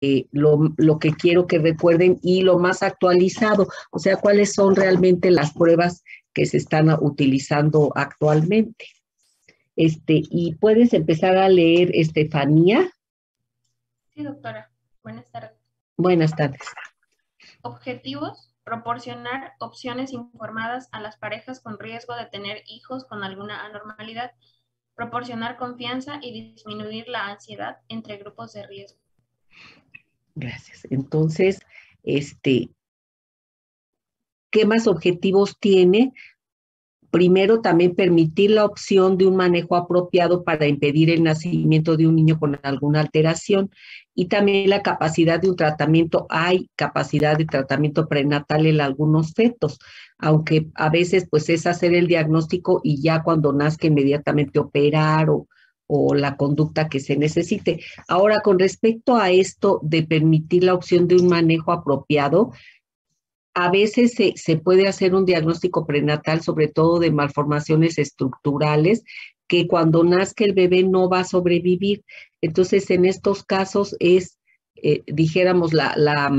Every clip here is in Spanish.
lo que quiero que recuerden y lo más actualizado, o sea, cuáles son realmente las pruebas que se están utilizando actualmente. Y puedes empezar a leer, Estefanía. Sí, doctora. Buenas tardes. Buenas tardes. Objetivos: proporcionar opciones informadas a las parejas con riesgo de tener hijos con alguna anormalidad, proporcionar confianza y disminuir la ansiedad entre grupos de riesgo. Gracias. Entonces, ¿qué más objetivos tiene? Primero, también permitir la opción de un manejo apropiado para impedir el nacimiento de un niño con alguna alteración y también la capacidad de un tratamiento. Hay capacidad de tratamiento prenatal en algunos fetos, aunque a veces pues es hacer el diagnóstico y ya cuando nazca inmediatamente operar o la conducta que se necesite. Ahora, con respecto a esto de permitir la opción de un manejo apropiado, a veces se puede hacer un diagnóstico prenatal, sobre todo de malformaciones estructurales, que cuando nazca el bebé no va a sobrevivir. Entonces, en estos casos dijéramos, la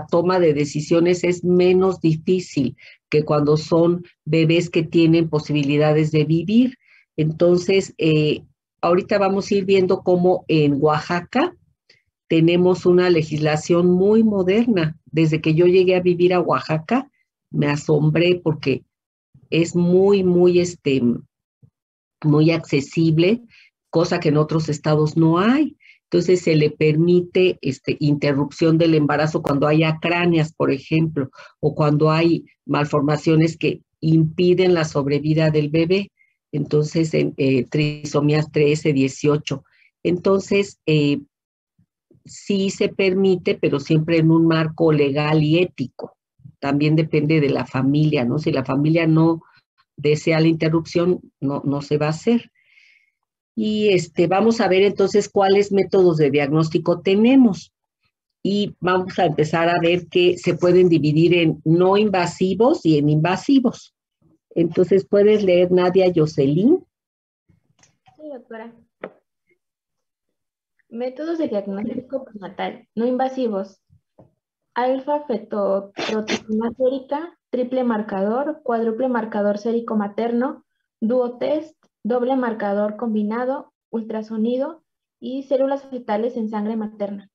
toma de decisiones es menos difícil que cuando son bebés que tienen posibilidades de vivir. Entonces, ahorita vamos a ir viendo cómo en Oaxaca tenemos una legislación muy moderna. Desde que yo llegué a vivir a Oaxaca, me asombré porque es muy accesible, cosa que en otros estados no hay. Entonces se le permite interrupción del embarazo cuando hay acráneas, por ejemplo, o cuando hay malformaciones que impiden la sobrevida del bebé. Entonces, trisomías 13, 18. Entonces, sí se permite, pero siempre en un marco legal y ético. También depende de la familia, ¿no? Si la familia no desea la interrupción, no se va a hacer. Y vamos a ver entonces cuáles métodos de diagnóstico tenemos. Y vamos a empezar a ver que se pueden dividir en no invasivos y en invasivos. Entonces, ¿puedes leer, Nadia Jocelyn? Sí, doctora. Métodos de diagnóstico prenatal no invasivos: alfa-fetoproteína sérica, triple marcador, cuádruple marcador sérico materno, dúo test, doble marcador combinado, ultrasonido y células fetales en sangre materna.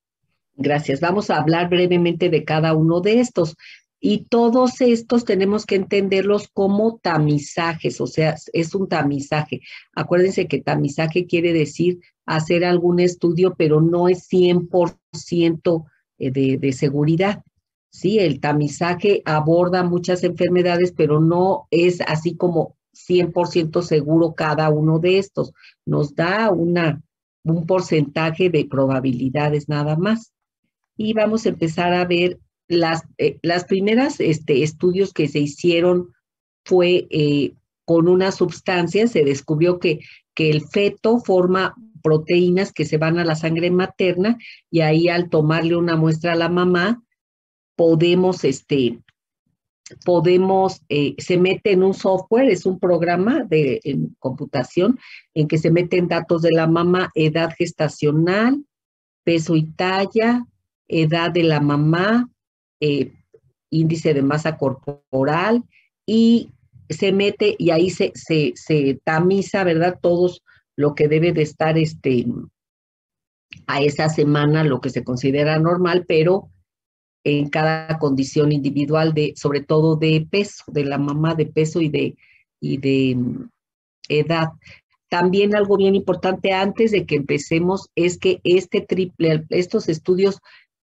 Gracias. Vamos a hablar brevemente de cada uno de estos. Y todos estos tenemos que entenderlos como tamizajes, o sea, es un tamizaje. Acuérdense que tamizaje quiere decir hacer algún estudio, pero no es 100% de seguridad. Sí, el tamizaje aborda muchas enfermedades, pero no es así como 100% seguro cada uno de estos. Nos da un porcentaje de probabilidades nada más. Y vamos a empezar a ver las primeras estudios que se hicieron fue con una sustancia. Se descubrió que el feto forma proteínas que se van a la sangre materna y ahí al tomarle una muestra a la mamá podemos, se mete en un software, es un programa en computación en que se meten datos de la mamá, edad gestacional, peso y talla, edad de la mamá, índice de masa corporal, y se mete y ahí se tamiza, ¿verdad? Todos lo que debe de estar a esa semana, lo que se considera normal, pero en cada condición individual, sobre todo de peso, de la mamá, de peso y de edad. También algo bien importante antes de que empecemos es que estos estudios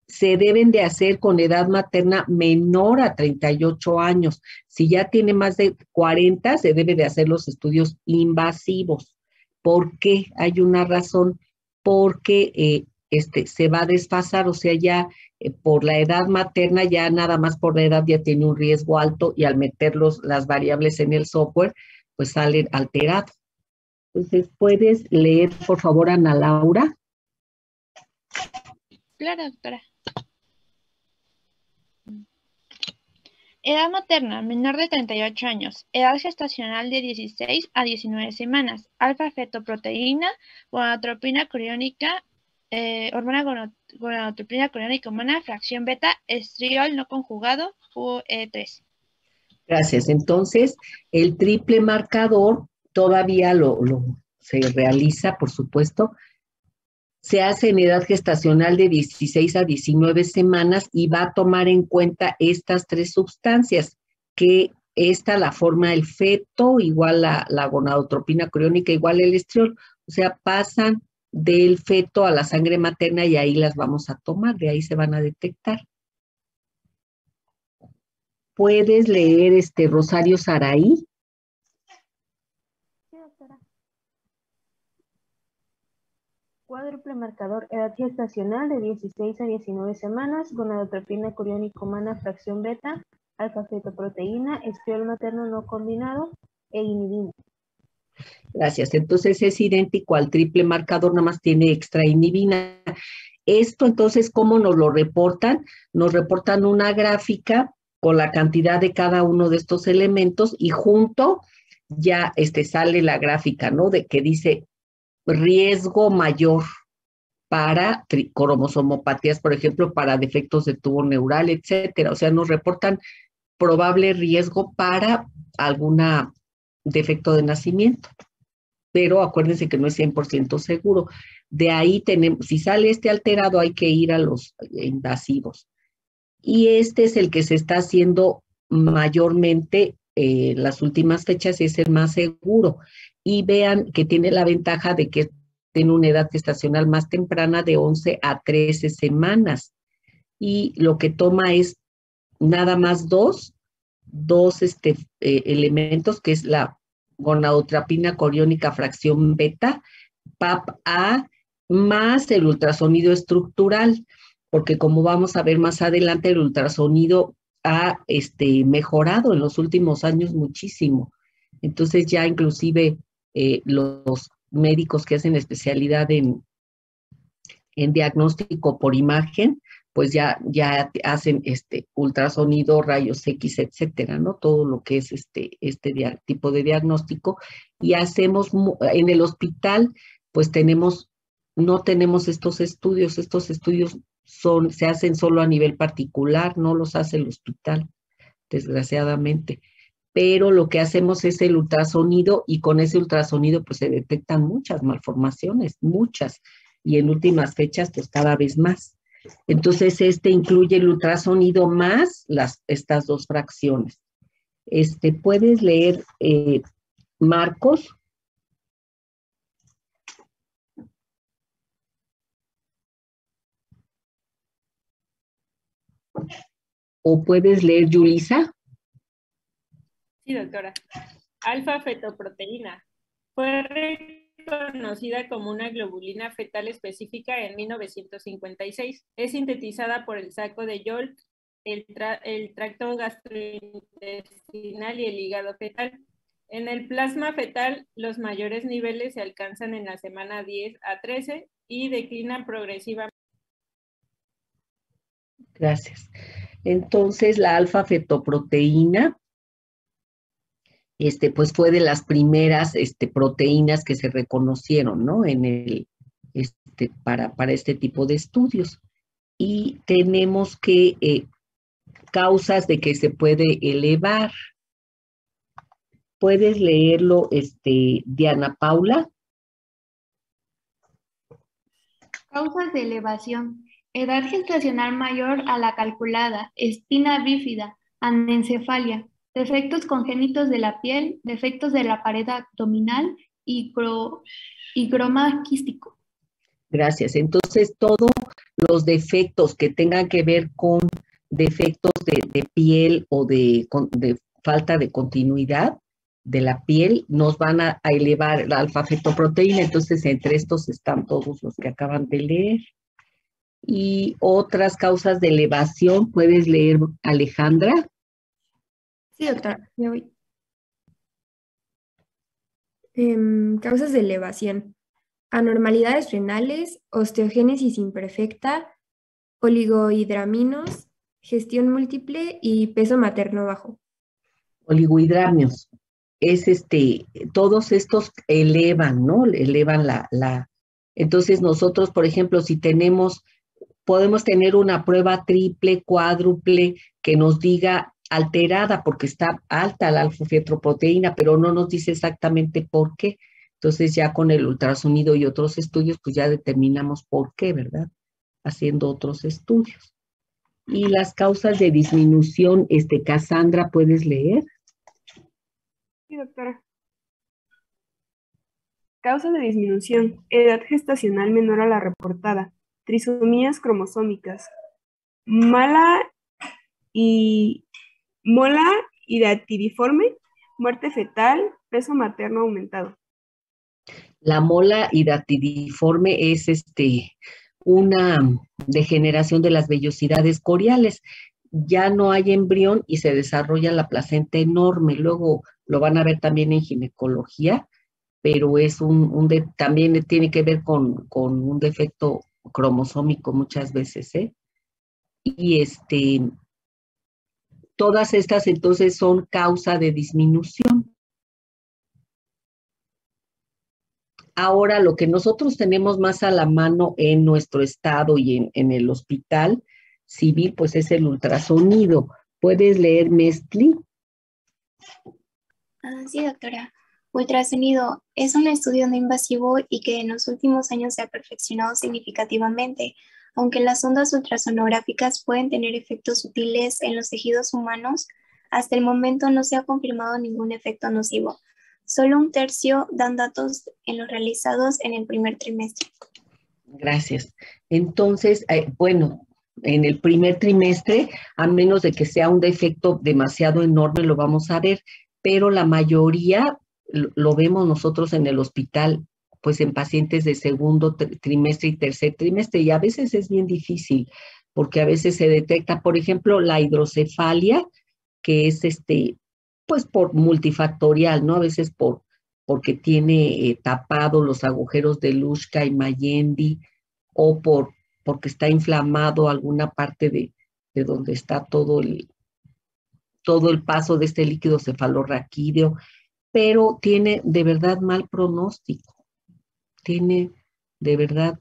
se deben de hacer con edad materna menor a 38 años. Si ya tiene más de 40, se debe de hacer los estudios invasivos. ¿Por qué? Hay una razón, porque se va a desfasar, o sea, ya por la edad materna, ya nada más por la edad ya tiene un riesgo alto y al meter las variables en el software, pues salen alterados. Entonces, ¿puedes leer, por favor, Ana Laura? Claro, doctora. Edad materna, menor de 38 años. Edad gestacional de 16 a 19 semanas. Alfa-fetoproteína, gonadotropina coriónica, hormona gonadotropina coriónica humana, fracción beta, estriol no conjugado, UE3. Gracias. Entonces, el triple marcador todavía se realiza, por supuesto. Se hace en edad gestacional de 16 a 19 semanas y va a tomar en cuenta estas tres sustancias, que la forma el feto, igual la gonadotropina coriónica, igual el estriol. O sea, pasan del feto a la sangre materna y ahí las vamos a tomar, de ahí se van a detectar. ¿Puedes leer Rosario Saraí? Sí, doctora. Cuádruple marcador, edad gestacional de 16 a 19 semanas, gonadotropina coriónica humana, fracción beta, alfa-fetoproteína, estriol materno no combinado e inhibina. Gracias. Entonces es idéntico al triple marcador, nada más tiene extra inhibina. Esto entonces, ¿cómo nos lo reportan? Nos reportan una gráfica con la cantidad de cada uno de estos elementos y junto ya sale la gráfica, ¿no? De que dice riesgo mayor para cromosomopatías, por ejemplo, para defectos de tubo neural, etcétera. O sea, nos reportan probable riesgo para algún defecto de nacimiento. Pero acuérdense que no es 100% seguro. De ahí tenemos, si sale alterado, hay que ir a los invasivos. Y este es el que se está haciendo mayormente las últimas fechas y es el más seguro. Y vean que tiene la ventaja de que tiene una edad gestacional más temprana de 11 a 13 semanas. Y lo que toma es nada más dos elementos, que es la gonadotropina coriónica fracción beta, PAP-A, más el ultrasonido estructural, porque como vamos a ver más adelante, el ultrasonido ha mejorado en los últimos años muchísimo. Entonces ya inclusive los médicos que hacen especialidad en diagnóstico por imagen, pues ya hacen ultrasonido, rayos X, etcétera, ¿no? Todo lo que es tipo de diagnóstico. Y hacemos, en el hospital, pues no tenemos estos estudios se hacen solo a nivel particular, no los hace el hospital, desgraciadamente. Pero lo que hacemos es el ultrasonido y con ese ultrasonido pues se detectan muchas malformaciones, muchas, y en últimas fechas pues cada vez más. Entonces incluye el ultrasonido más estas dos fracciones. ¿Puedes leer Marcos? ¿O puedes leer Yulisa? Sí, doctora. Alfa-fetoproteína. Fue reconocida como una globulina fetal específica en 1956. Es sintetizada por el saco de Yolk, el tracto gastrointestinal y el hígado fetal. En el plasma fetal, los mayores niveles se alcanzan en la semana 10 a 13 y declinan progresivamente. Gracias. Entonces, la alfa-fetoproteína pues fue de las primeras proteínas que se reconocieron, ¿no? Para este tipo de estudios. Y tenemos que causas de que se puede elevar. ¿Puedes leerlo, Diana Paula? Causas de elevación. Edad gestacional mayor a la calculada, espina bífida, anencefalia, defectos congénitos de la piel, defectos de la pared abdominal y croma quístico. Gracias. Entonces, todos los defectos que tengan que ver con defectos de piel o de falta de continuidad de la piel, nos van a elevar la alfa-fetoproteína. Entonces, entre estos están todos los que acaban de leer. Y otras causas de elevación, ¿puedes leer, Alejandra? Sí, doctora, me voy. Causas de elevación. Anormalidades renales, osteogénesis imperfecta, oligohidraminos, gestión múltiple y peso materno bajo. Oligohidramios. Es todos estos elevan, ¿no? Elevan entonces nosotros, por ejemplo, si tenemos podemos tener una prueba triple, cuádruple, que nos diga alterada porque está alta la alfa-fetoproteína, pero no nos dice exactamente por qué. Entonces ya con el ultrasonido y otros estudios, pues ya determinamos por qué, ¿verdad? Haciendo otros estudios. Y las causas de disminución, Cassandra, ¿puedes leer? Sí, doctora. Causa de disminución, edad gestacional menor a la reportada, trisomías cromosómicas, mola hidatidiforme, muerte fetal, peso materno aumentado. La mola hidatidiforme es una degeneración de las vellosidades coriales. Ya no hay embrión y se desarrolla la placenta enorme. Luego lo van a ver también en ginecología, pero es también tiene que ver con un defecto cromosómico muchas veces, ¿eh? Y todas estas entonces son causa de disminución. Ahora, lo que nosotros tenemos más a la mano en nuestro estado y en el hospital civil, pues es el ultrasonido. ¿Puedes leer, Mestli? Sí, doctora. Ultrasonido es un estudio no invasivo y que en los últimos años se ha perfeccionado significativamente. Aunque las ondas ultrasonográficas pueden tener efectos sutiles en los tejidos humanos, hasta el momento no se ha confirmado ningún efecto nocivo. Solo 1/3 dan datos en los realizados en el primer trimestre. Gracias. Entonces, bueno, en el primer trimestre, a menos de que sea un defecto demasiado enorme, lo vamos a ver, pero la mayoría lo vemos nosotros en el hospital, pues en pacientes de segundo trimestre y tercer trimestre, y a veces es bien difícil, porque a veces se detecta, por ejemplo, la hidrocefalia, que es pues por multifactorial, ¿no? A veces porque tiene tapado los agujeros de Luschka y Mayendi, o porque está inflamado alguna parte de donde está todo el paso de este líquido cefalorraquídeo, pero tiene de verdad mal pronóstico. Tiene de verdad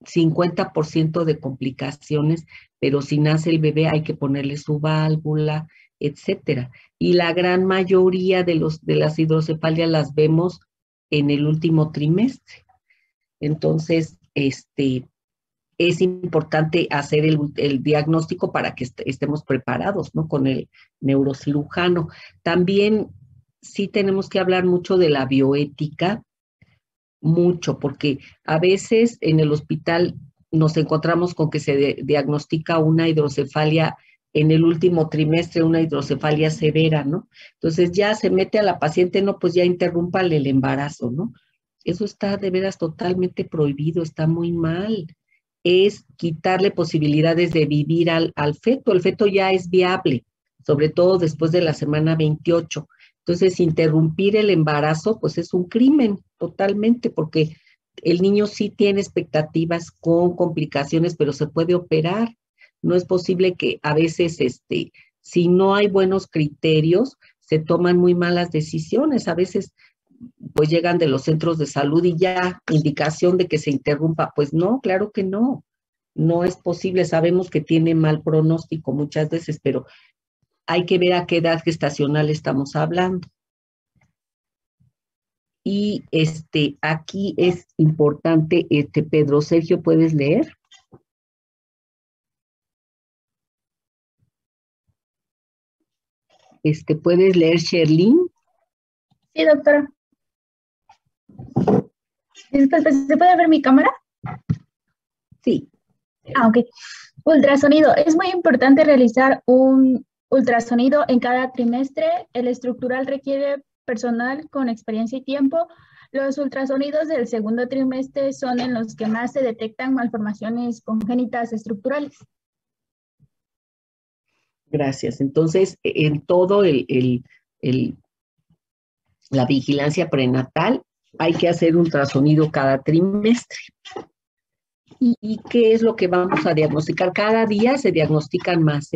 50% de complicaciones, pero si nace el bebé hay que ponerle su válvula, etcétera. Y la gran mayoría de las hidrocefalias las vemos en el último trimestre. Entonces, es importante hacer el diagnóstico para que estemos preparados, ¿no? Con el neurocirujano. También sí tenemos que hablar mucho de la bioética, mucho, porque a veces en el hospital nos encontramos con que se diagnostica una hidrocefalia en el último trimestre, una hidrocefalia severa, ¿no? Entonces ya se mete a la paciente, no, pues ya interrúmpale el embarazo, ¿no? Eso está de veras totalmente prohibido, está muy mal. Es quitarle posibilidades de vivir al feto. El feto ya es viable, sobre todo después de la semana 28. Entonces, interrumpir el embarazo, pues es un crimen totalmente, porque el niño sí tiene expectativas con complicaciones, pero se puede operar. No es posible que a veces, si no hay buenos criterios, se toman muy malas decisiones. A veces, pues llegan de los centros de salud y ya, indicación de que se interrumpa. Pues no, claro que no. No es posible. Sabemos que tiene mal pronóstico muchas veces, pero hay que ver a qué edad gestacional estamos hablando. Y aquí es importante, Pedro Sergio, ¿puedes leer? ¿Puedes leer, Sherlyn? Sí, doctora. Disculpe, ¿se puede ver mi cámara? Sí. Ok. Ultrasonido. Es muy importante realizar un ultrasonido en cada trimestre. El estructural requiere personal con experiencia y tiempo. Los ultrasonidos del segundo trimestre son en los que más se detectan malformaciones congénitas estructurales. Gracias. Entonces, en todo la vigilancia prenatal hay que hacer ultrasonido cada trimestre. ¿Y qué es lo que vamos a diagnosticar? Cada día se diagnostican más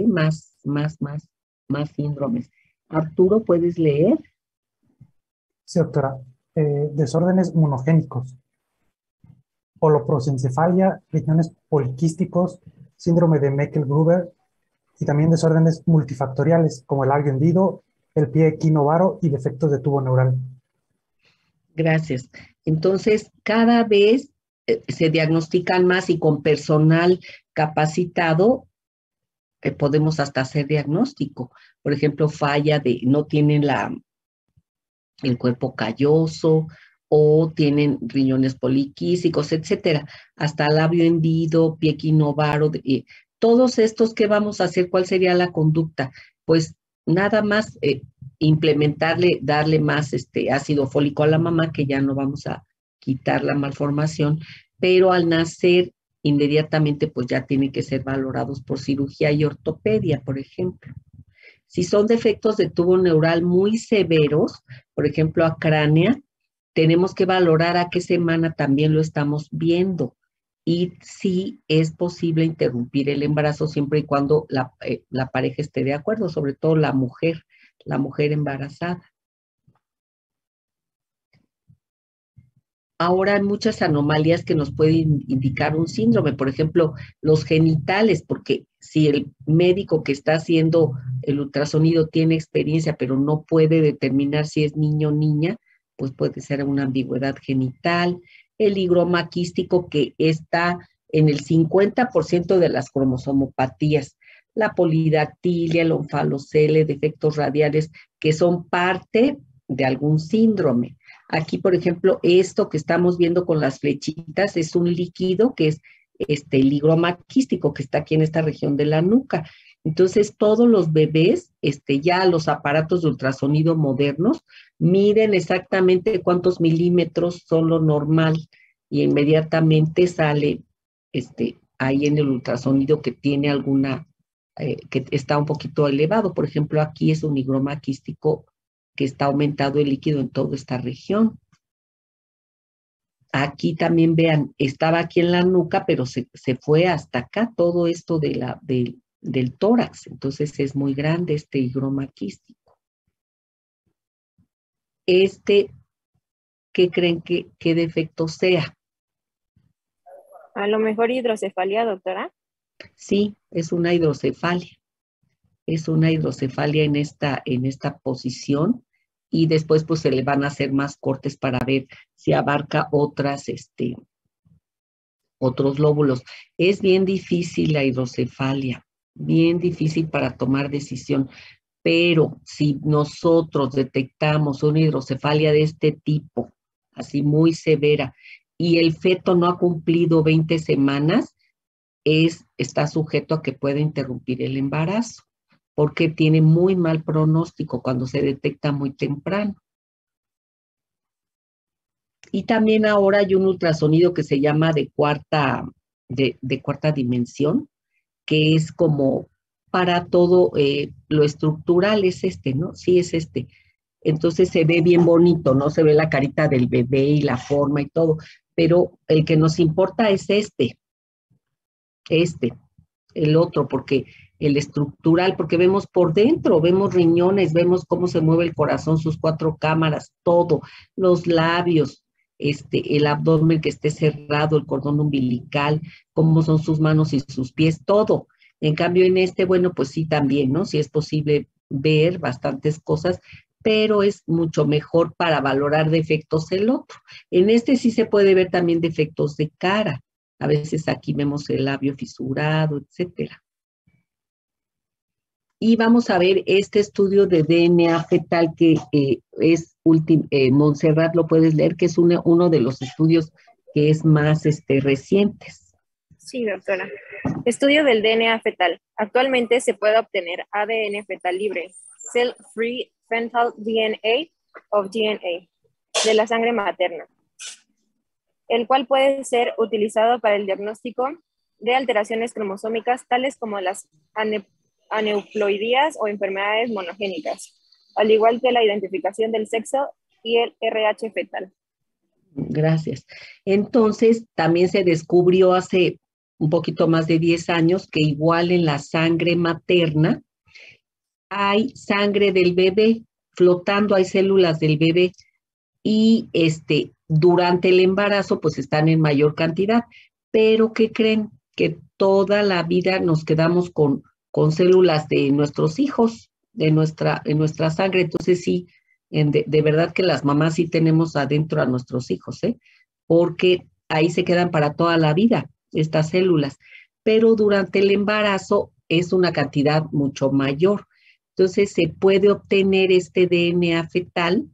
síndromes. Arturo, ¿puedes leer? Sí, doctora. Desórdenes monogénicos. holoprosencefalia, riñones poliquísticos, síndrome de Meckel-Gruber y también desórdenes multifactoriales como el labio hendido, el pie equinovaro y defectos de tubo neural. Gracias. Entonces, cada vez se diagnostican más y con personal capacitado podemos hasta hacer diagnóstico. Por ejemplo, falla de no tienen el cuerpo calloso o tienen riñones poliquísticos, etcétera. Hasta labio hendido, pie equinovaro. Todos estos, ¿qué vamos a hacer? ¿Cuál sería la conducta? Pues nada más implementarle, darle más ácido fólico a la mamá, que ya no vamos a quitar la malformación, pero al nacer inmediatamente pues ya tienen que ser valorados por cirugía y ortopedia, por ejemplo. Si son defectos de tubo neural muy severos, por ejemplo acránea, tenemos que valorar a qué semana también lo estamos viendo y si es posible interrumpir el embarazo siempre y cuando la pareja esté de acuerdo, sobre todo la mujer embarazada. Ahora hay muchas anomalías que nos pueden indicar un síndrome, por ejemplo, los genitales, porque si el médico que está haciendo el ultrasonido tiene experiencia, pero no puede determinar si es niño o niña, pues puede ser una ambigüedad genital. El higroma quístico, que está en el 50% de las cromosomopatías, la polidactilia, el onfalocele, defectos radiales, que son parte de algún síndrome. Aquí, por ejemplo, esto que estamos viendo con las flechitas es un líquido que es el higroma quístico, que está aquí en esta región de la nuca. Entonces, todos los bebés, ya los aparatos de ultrasonido modernos, miden exactamente cuántos milímetros son lo normal y inmediatamente sale ahí en el ultrasonido que tiene alguna, que está un poquito elevado. Por ejemplo, aquí es un higroma quístico que está aumentado el líquido en toda esta región. Aquí también vean, estaba aquí en la nuca, pero se fue hasta acá todo esto del tórax. Entonces es muy grande este higroma quístico. ¿Qué creen qué defecto sea? A lo mejor hidrocefalia, doctora. Sí, es una hidrocefalia. Es una hidrocefalia en esta posición y después pues se le van a hacer más cortes para ver si abarca otros lóbulos. Es bien difícil la hidrocefalia, bien difícil para tomar decisión, pero si nosotros detectamos una hidrocefalia de este tipo, así muy severa, y el feto no ha cumplido 20 semanas, está sujeto a que pueda interrumpir el embarazo, porque tiene muy mal pronóstico cuando se detecta muy temprano. Y también ahora hay un ultrasonido que se llama de cuarta dimensión, que es como para todo lo estructural, es ¿no? Sí, es Entonces se ve bien bonito, ¿no? Se ve la carita del bebé y la forma y todo, pero el que nos importa es el otro, porque el estructural, porque vemos por dentro, vemos riñones, vemos cómo se mueve el corazón, sus 4 cámaras, todo, los labios, el abdomen que esté cerrado, el cordón umbilical, cómo son sus manos y sus pies, todo. En cambio, en bueno, pues sí también, ¿no? Sí es posible ver bastantes cosas, pero es mucho mejor para valorar defectos el otro. En sí se puede ver también defectos de cara. A veces aquí vemos el labio fisurado, etcétera. Y vamos a ver este estudio de DNA fetal que es Montserrat, lo puedes leer, que es uno de los estudios que es más recientes. Sí, doctora. Estudio del DNA fetal. Actualmente se puede obtener ADN fetal libre, cell-free fetal DNA of DNA, de la sangre materna, el cual puede ser utilizado para el diagnóstico de alteraciones cromosómicas tales como las aneuploidías o enfermedades monogénicas, al igual que la identificación del sexo y el RH fetal. Gracias. Entonces, también se descubrió hace un poquito más de 10 años que igual en la sangre materna hay sangre del bebé flotando, hay células del bebé, y durante el embarazo pues están en mayor cantidad, pero ¿qué creen? Que toda la vida nos quedamos con células de nuestros hijos, en nuestra sangre. Entonces sí, de verdad que las mamás sí tenemos adentro a nuestros hijos, porque ahí se quedan para toda la vida estas células, pero durante el embarazo es una cantidad mucho mayor. Entonces se puede obtener este DNA fetal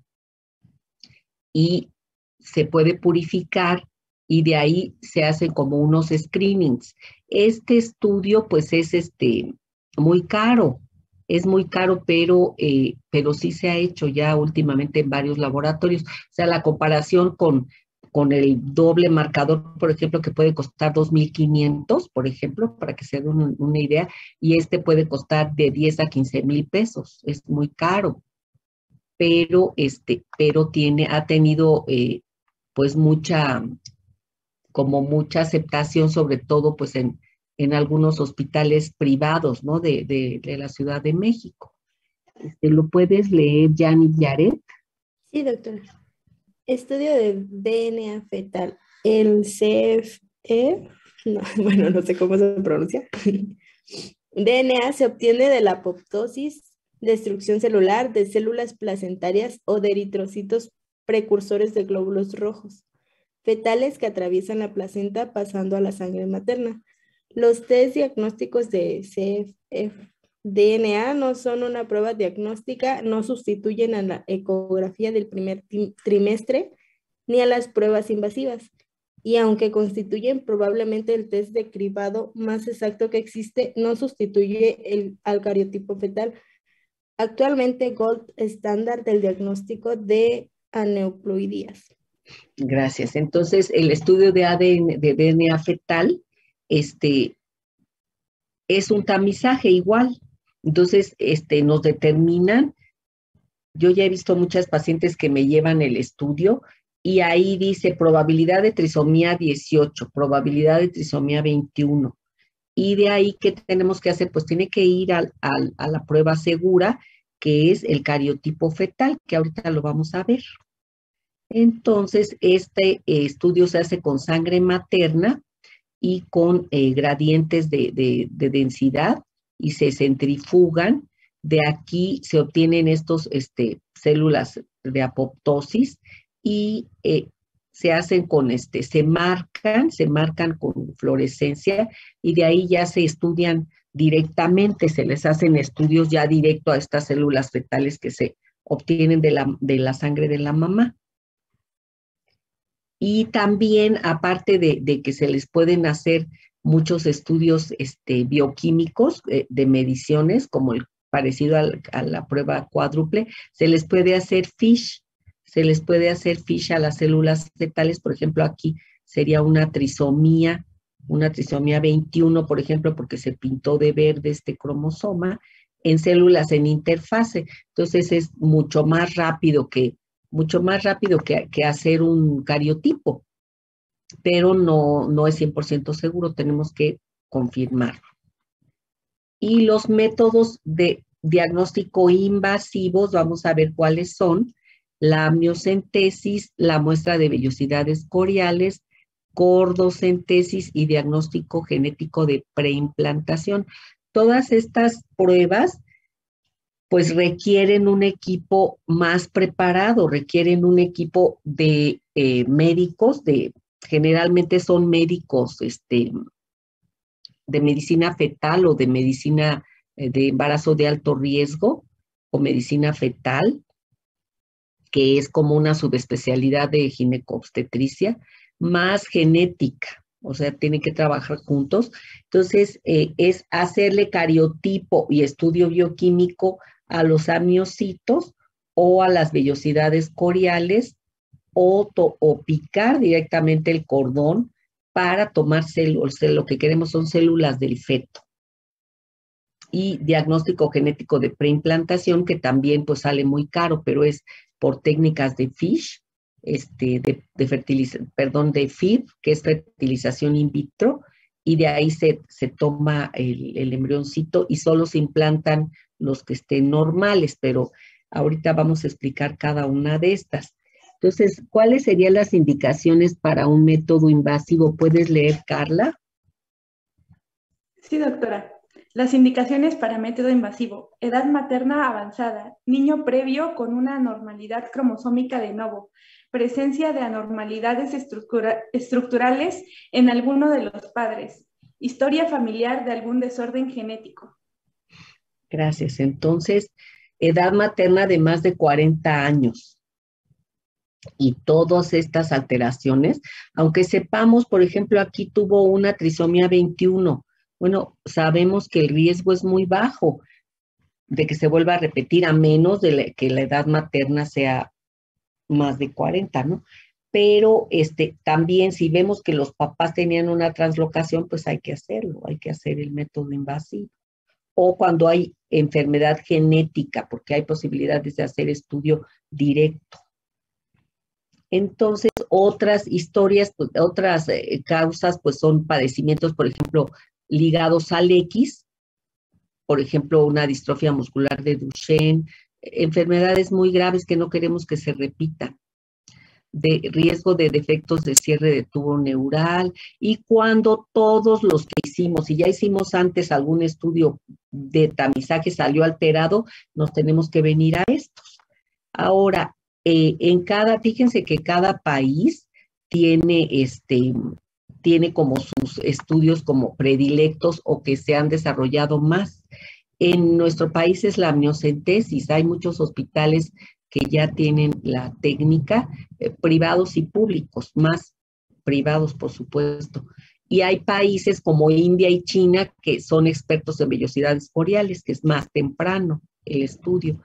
y se puede purificar y de ahí se hacen como unos screenings. Este estudio pues es muy caro, pero sí se ha hecho ya últimamente en varios laboratorios. O sea, la comparación con el doble marcador, por ejemplo, que puede costar 2,500, por ejemplo, para que se den una idea, y puede costar de 10 a 15,000 pesos. Es muy caro, pero ha tenido pues mucha aceptación, sobre todo pues en algunos hospitales privados, ¿no? De la Ciudad de México. ¿Lo puedes leer, Yanni Yaret? Sí, doctora. Estudio de DNA fetal. El CFE, bueno, no sé cómo se pronuncia. DNA se obtiene de la apoptosis, destrucción celular de células placentarias o de eritrocitos precursores de glóbulos rojos fetales que atraviesan la placenta pasando a la sangre materna. Los test diagnósticos de cfDNA no son una prueba diagnóstica, no sustituyen a la ecografía del primer trimestre ni a las pruebas invasivas. Y aunque constituyen probablemente el test de cribado más exacto que existe, no sustituye al cariotipo fetal. Actualmente, gold estándar del diagnóstico de aneuploidías. Gracias. Entonces, el estudio de ADN, de DNA fetal, es un tamizaje igual. Entonces, nos determinan. Yo ya he visto muchas pacientes que me llevan el estudio y ahí dice probabilidad de trisomía 18, probabilidad de trisomía 21. Y de ahí, ¿qué tenemos que hacer? Pues tiene que ir a la prueba segura, que es el cariotipo fetal, que ahorita lo vamos a ver. Entonces, este estudio se hace con sangre materna y con gradientes de densidad y se centrifugan. De aquí se obtienen estos células de apoptosis y se hacen se marcan con fluorescencia y de ahí ya se estudian directamente, se les hacen estudios ya directo a estas células fetales que se obtienen de la sangre de la mamá. Y también, aparte de que se les pueden hacer muchos estudios bioquímicos de mediciones, como el parecido a la prueba cuádruple, se les puede hacer FISH. Se les puede hacer FISH a las células fetales. Por ejemplo, aquí sería una trisomía 21, por ejemplo, porque se pintó de verde este cromosoma, en células en interfase. Entonces es mucho más rápido que hacer un cariotipo, pero no es 100% seguro, tenemos que confirmarlo. Y los métodos de diagnóstico invasivos, vamos a ver cuáles son: la amniocentesis, la muestra de vellosidades coriales, cordocentesis y diagnóstico genético de preimplantación. Todas estas pruebas pues requieren un equipo más preparado, requieren un equipo de médicos, generalmente son médicos de medicina fetal o de medicina de embarazo de alto riesgo o medicina fetal, que es como una subespecialidad de ginecobstetricia, más genética. O sea, tienen que trabajar juntos. Entonces, es hacerle cariotipo y estudio bioquímico a los amniocitos o a las vellosidades coriales o picar directamente el cordón para tomar células. Lo que queremos son células del feto. Y diagnóstico genético de preimplantación, que también pues sale muy caro, pero es por técnicas de FISH, de FIV, que es fertilización in vitro, y de ahí se toma el embrioncito y solo se implantan los que estén normales, pero ahorita vamos a explicar cada una de estas. Entonces, ¿cuáles serían las indicaciones para un método invasivo? ¿Puedes leer, Carla? Sí, doctora. Las indicaciones para método invasivo: edad materna avanzada, niño previo con una anormalidad cromosómica de novo, presencia de anormalidades estructurales en alguno de los padres, historia familiar de algún desorden genético. Gracias. Entonces, edad materna de más de 40 años. Y todas estas alteraciones, aunque sepamos, por ejemplo, aquí tuvo una trisomía 21, bueno, sabemos que el riesgo es muy bajo de que se vuelva a repetir, a menos de que la edad materna sea más de 40, ¿no? Pero también si vemos que los papás tenían una translocación, pues hay que hacerlo, hay que hacer el método invasivo. O cuando hay enfermedad genética, porque hay posibilidades de hacer estudio directo. Entonces, otras historias, pues, otras causas, pues son padecimientos, por ejemplo, ligados al X, por ejemplo, una distrofia muscular de Duchenne, enfermedades muy graves que no queremos que se repitan, de riesgo de defectos de cierre de tubo neural, y cuando todos los que hicimos, y ya hicimos antes algún estudio de tamizaje salió alterado, nos tenemos que venir a estos. Ahora, fíjense que cada país tiene como sus estudios como predilectos o que se han desarrollado más. En nuestro país es la amniocentesis. Hay muchos hospitales que ya tienen la técnica, privados y públicos, más privados, por supuesto. Y hay países como India y China que son expertos en vellosidades coriales, que es más temprano el estudio.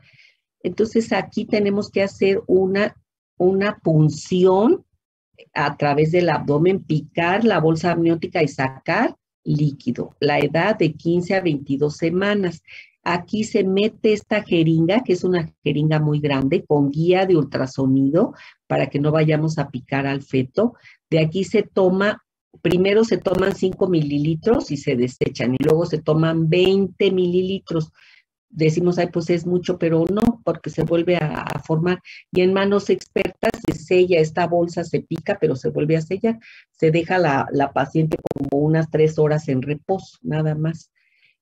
Entonces, aquí tenemos que hacer una punción a través del abdomen, picar la bolsa amniótica y sacar líquido. La edad de 15 a 22 semanas. Aquí se mete esta jeringa, que es una jeringa muy grande, con guía de ultrasonido, para que no vayamos a picar al feto. De aquí primero se toman 5 mililitros y se desechan, y luego se toman 20 mililitros. Decimos, ay, pues es mucho, pero no, porque se vuelve a formar. Y en manos expertas se sella esta bolsa, se pica, pero se vuelve a sellar. Se deja la paciente como unas 3 horas en reposo, nada más.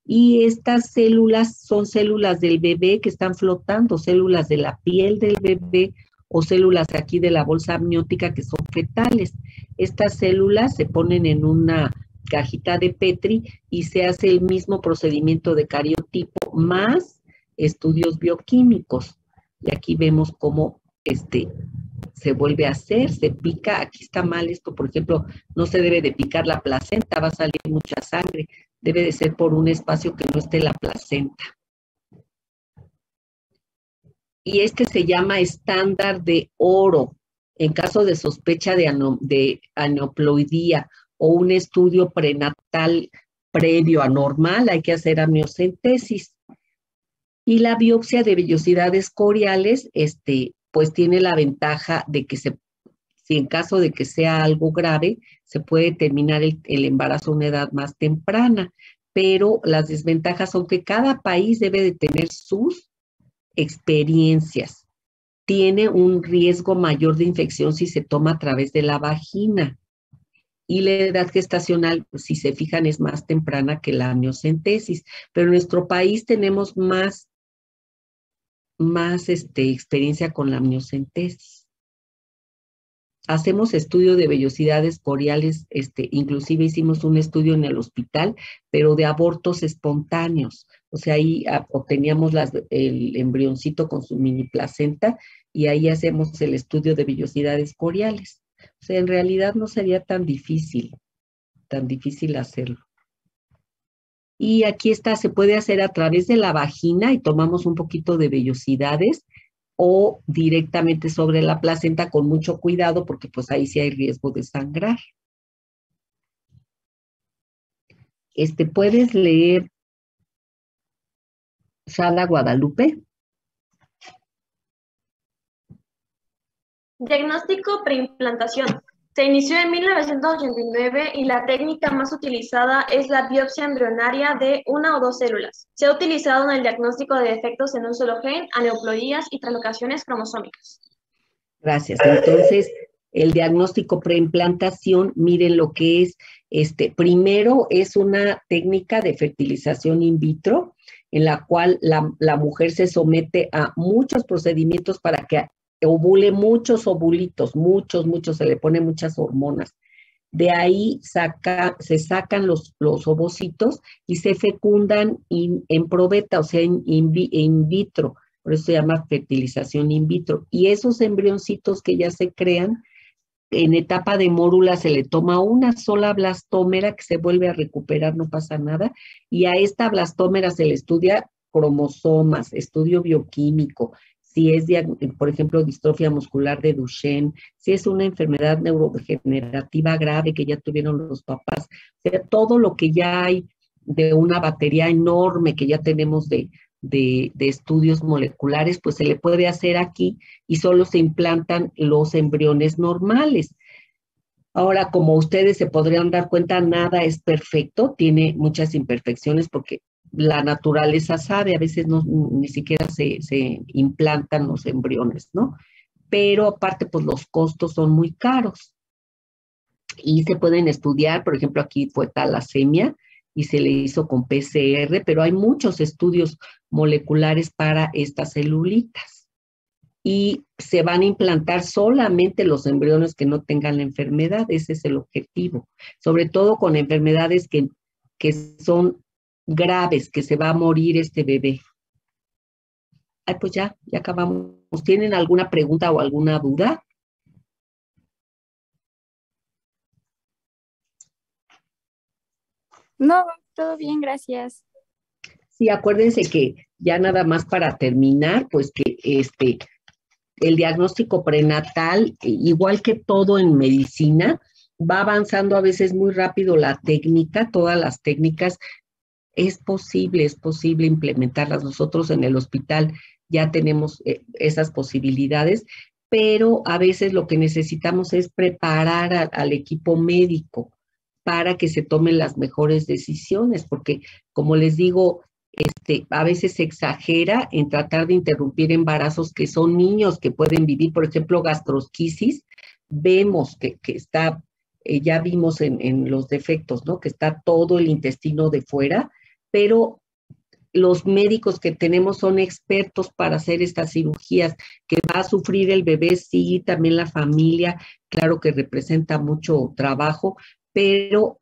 Y estas células son células del bebé que están flotando, células de la piel del bebé o células aquí de la bolsa amniótica que son fetales. Estas células se ponen en una cajita de Petri y se hace el mismo procedimiento de cariotipo más estudios bioquímicos. Y aquí vemos cómo se vuelve a hacer, se pica. Aquí está mal esto, por ejemplo, no se debe de picar la placenta, va a salir mucha sangre. Debe de ser por un espacio que no esté la placenta. Y se llama estándar de oro. En caso de sospecha de aneuploidía o un estudio prenatal previo anormal, hay que hacer amniocentesis. Y la biopsia de vellosidades coriales, pues tiene la ventaja de que si en caso de que sea algo grave, se puede terminar el embarazo a una edad más temprana. Pero las desventajas son que cada país debe de tener sus experiencias. Tiene un riesgo mayor de infección si se toma a través de la vagina. Y la edad gestacional, pues, si se fijan, es más temprana que la amniocentesis. Pero en nuestro país tenemos más experiencia con la amniocentesis. Hacemos estudio de vellosidades coriales, inclusive hicimos un estudio en el hospital, pero de abortos espontáneos. O sea, ahí obteníamos el embrioncito con su mini placenta y ahí hacemos el estudio de vellosidades coriales. O sea, en realidad no sería tan difícil hacerlo. Y aquí se puede hacer a través de la vagina y tomamos un poquito de vellosidades o directamente sobre la placenta con mucho cuidado porque pues ahí sí hay riesgo de sangrar. ¿Puedes leer, Sara Guadalupe? Diagnóstico preimplantación. Se inició en 1989 y la técnica más utilizada es la biopsia embrionaria de 1 o 2 células. Se ha utilizado en el diagnóstico de defectos en un solo gen, aneuploidías y translocaciones cromosómicas. Gracias. Entonces, el diagnóstico preimplantación, miren lo que es, primero es una técnica de fertilización in vitro, en la cual la mujer se somete a muchos procedimientos para que ovule muchos ovulitos, muchos, se le pone muchas hormonas. De ahí se sacan los ovocitos y se fecundan en probeta, o sea, in vitro. Por eso se llama fertilización in vitro. Y esos embrioncitos que ya se crean, en etapa de mórula se le toma una sola blastómera que se vuelve a recuperar, no pasa nada. Y a esta blastómera se le estudia cromosomas, estudio bioquímico, si es, por ejemplo, distrofia muscular de Duchenne, si es una enfermedad neurodegenerativa grave que ya tuvieron los papás, o sea, todo lo que ya hay de una batería enorme que ya tenemos de estudios moleculares, pues se le puede hacer aquí y solo se implantan los embriones normales. Ahora, como ustedes se podrían dar cuenta, nada es perfecto, tiene muchas imperfecciones porque la naturaleza sabe, a veces ni siquiera se implantan los embriones, ¿no? Pero aparte, pues los costos son muy caros. Y se pueden estudiar, por ejemplo, aquí fue talasemia y se le hizo con PCR, pero hay muchos estudios moleculares para estas celulitas. Y se van a implantar solamente los embriones que no tengan la enfermedad, ese es el objetivo. Sobre todo con enfermedades que son graves, que se va a morir este bebé. Ay, pues ya acabamos. ¿Tienen alguna pregunta o alguna duda? No, todo bien, gracias. Sí, acuérdense que ya nada más para terminar, pues que el diagnóstico prenatal, igual que todo en medicina, va avanzando a veces muy rápido la técnica, todas las técnicas. Es posible implementarlas. Nosotros en el hospital ya tenemos esas posibilidades, pero a veces lo que necesitamos es preparar al equipo médico para que se tomen las mejores decisiones, porque como les digo, a veces se exagera en tratar de interrumpir embarazos que son niños que pueden vivir, por ejemplo, gastrosquisis, vemos que está, ya vimos en los defectos, ¿no? Que está todo el intestino de fuera, pero los médicos que tenemos son expertos para hacer estas cirugías, que va a sufrir el bebé, sí, también la familia, claro que representa mucho trabajo, pero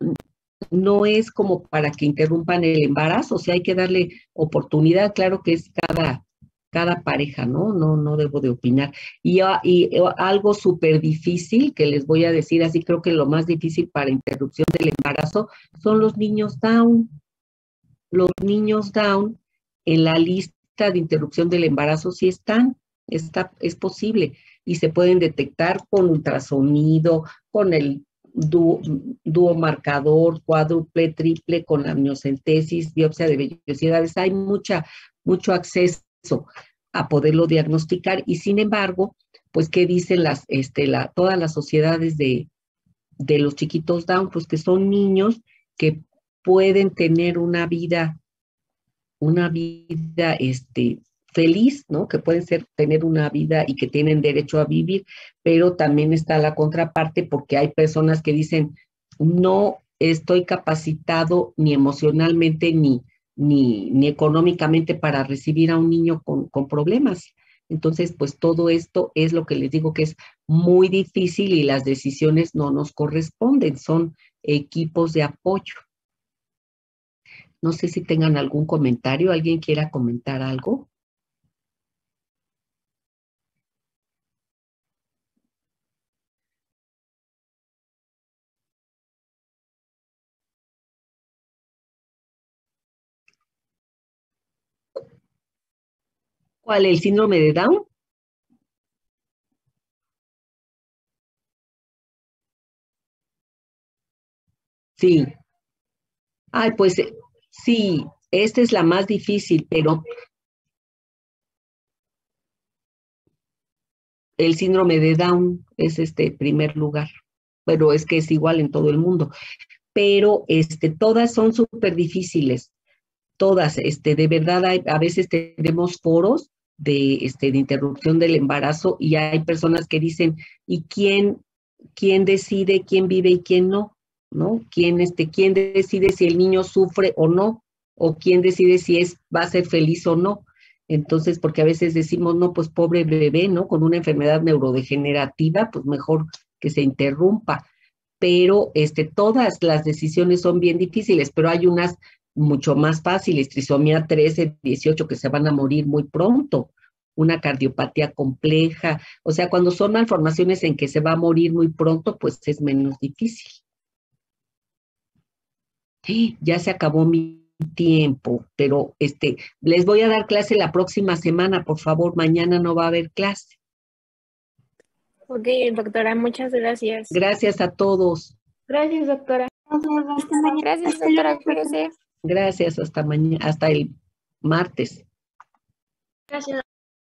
no es como para que interrumpan el embarazo, o sea, hay que darle oportunidad, claro que es cada pareja, ¿no? No debo de opinar. Y algo súper difícil que les voy a decir, así creo que lo más difícil para interrupción del embarazo son los niños Down. Los niños Down en la lista de interrupción del embarazo sí es posible y se pueden detectar con ultrasonido, con el dúo marcador, cuádruple, triple, con la amniocentesis, biopsia de vellosidades. Hay mucho acceso a poderlo diagnosticar y sin embargo, pues, ¿qué dicen todas las sociedades de los chiquitos Down? Pues que son niños que pueden tener una vida feliz, ¿no? Que pueden tener una vida y que tienen derecho a vivir, pero también está la contraparte porque hay personas que dicen, no estoy capacitado ni emocionalmente ni económicamente para recibir a un niño con problemas. Entonces, pues todo esto es lo que les digo que es muy difícil y las decisiones no nos corresponden, son equipos de apoyo. No sé si tengan algún comentario, ¿alguien quiera comentar algo? ¿Cuál? ¿El síndrome de Down? Sí. Ay, pues sí, esta es la más difícil, pero el síndrome de Down es primer lugar, pero es que es igual en todo el mundo. Pero todas son súper difíciles, todas, de verdad a veces tenemos foros de interrupción del embarazo, y hay personas que dicen, ¿y quién decide quién vive y quién no? ¿No? ¿Quién decide si el niño sufre o no? ¿O quién decide si va a ser feliz o no? Entonces, porque a veces decimos, no, pues pobre bebé, ¿no? Con una enfermedad neurodegenerativa, pues mejor que se interrumpa. Pero todas las decisiones son bien difíciles, pero hay unas mucho más fáciles, trisomía 13, 18, que se van a morir muy pronto, una cardiopatía compleja, o sea, cuando son malformaciones en que se va a morir muy pronto, pues es menos difícil. Ya se acabó mi tiempo, pero les voy a dar clase la próxima semana, por favor, mañana no va a haber clase. Ok, doctora, muchas gracias. Gracias a todos. Gracias, doctora. Gracias, doctora. Cuídese. Gracias, hasta mañana, hasta el martes. Gracias.